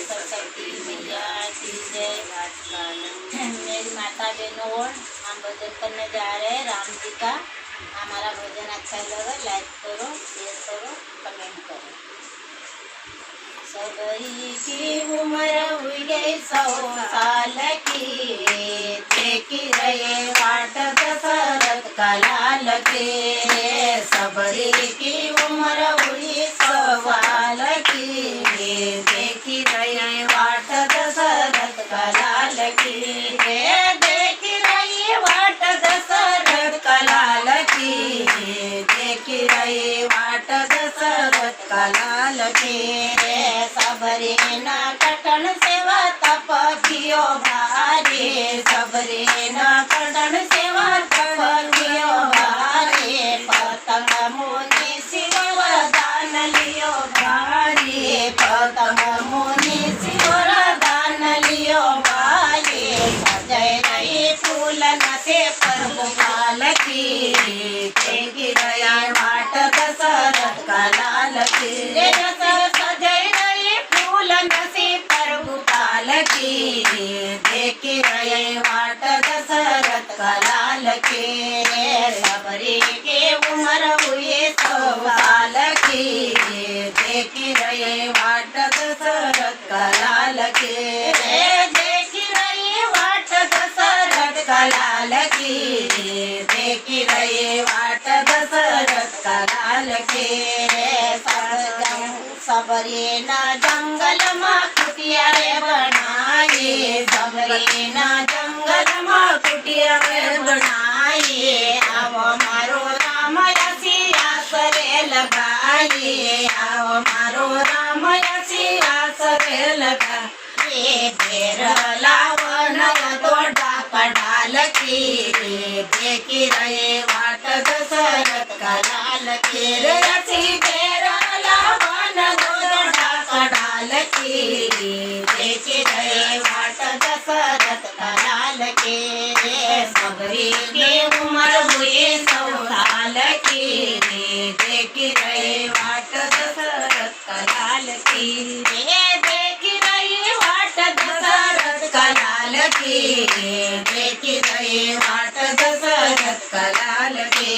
सरस्वती मैया की जय। मेरी माता बहनों हम भजन करने जा रहे हैं राम जी का। हमारा भजन अच्छा लगा लाइक करो, शेयर करो, कमेंट करो। सबरी की उम्र हुई गई 100 साल की, देखी रहे वाट दशरथ का लाल के। सबरी की उम्र हुई 100 साल की, देखी रहे वाट दशरथ का लाल की। देखी रही वाट दशरथ का लाल की, देखी रही वाट दशरथ का लाल की। सबरी न कटन सेवा तप कियो भारी, सबरी न कटन सेवा तप कियो भारी। पतंग मुनि शिव वरदान लियो भारी, पतंग मुनि शिव वरदान लियो भारी। सजय रही फूल नसे प्रभु काल की, देखी रया वाट दशरथ का लाल की। सजय रही फूल नसे प्रभु काल की, देखी रहे वाट दशरथ का लाल के। सबरी के उम्र हुई 100 साल की, देखी रहे वाट दशरथ का लाल के। देखी रही वाट दशरथ का लाल की, देखी रहे वाट दशरथ का लाल के। सबरी न जंगल में कुटिया बनाए, सबरी न जंगल में कुटिया बनाए। आओ मारो राम रसिया सरे लगाए, आओ मारो राम रसिया सरे लगा। ये बेर लावन तो डाका डाल की, देखी रहे वाट दशरथ का लाल के। रसी बेर लावन तो डाका डाल की, देखी रहे वाट दशरथ का लाल के। सबरी के उम्र हुई 100 साल की, देखी रहे वाट दशरथ का लाल की। देखी रही वाट दशरथ का लाल की, देखी रहे वाट दशरथ का लाल के।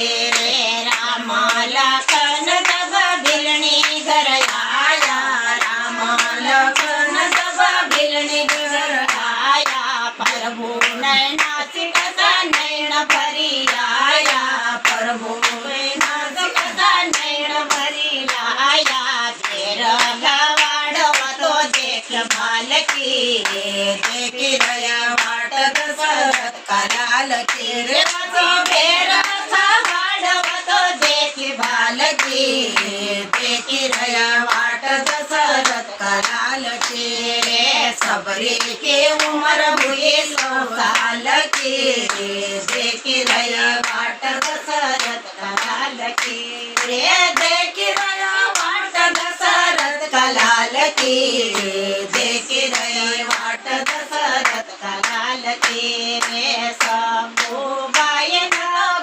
राम लखन जब बिलनी घर आया, राम लखन जब बिलनी घर आया। प्रभु नैना सिकसा नैन भरी आया, प्रभु नैना सिकसा नैन भरी लाया। फेर गवाड़व तो देख भाल की, देखी रया वाट दशरथ का लाल की। फेर गवाड़व तो देख भाल की, देखी रया वाट दशरथ का लाल के। सबरी के उम्र हुई 100 साल की, देखी रया वाट दशरथ का लाल की। देखी रया वाट दशरथ का लाल की, देखी रया वाट दशरथ का लाल की। सबको बाई न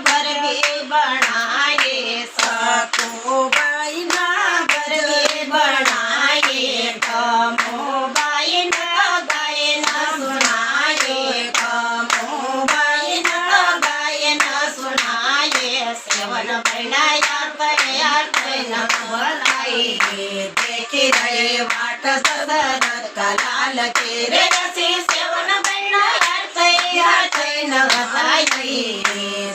घर भी बनाए, सबको बाई न घर भी बनाए। कमो बाई न गाय न सुनाए, कमो बाई न गाय न सुनाए। सेवन बनाया न बनाए, देखी रहे वाट दशरथ का लाल के। रसी सेवन बनाया न बताई,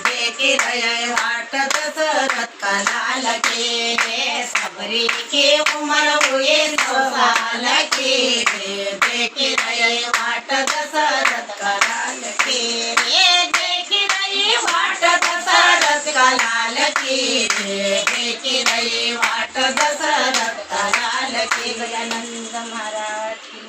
देखी रहे वाट दशरथ का लाल के। सबरी के उम्र हुई 100 साल की, देखी रहे वाट दशरथ का लाल के। देखी रही वाट दशरथ का लाल की, देखी रही वाट दशरथ का लाल की। गजानंद महाराज की।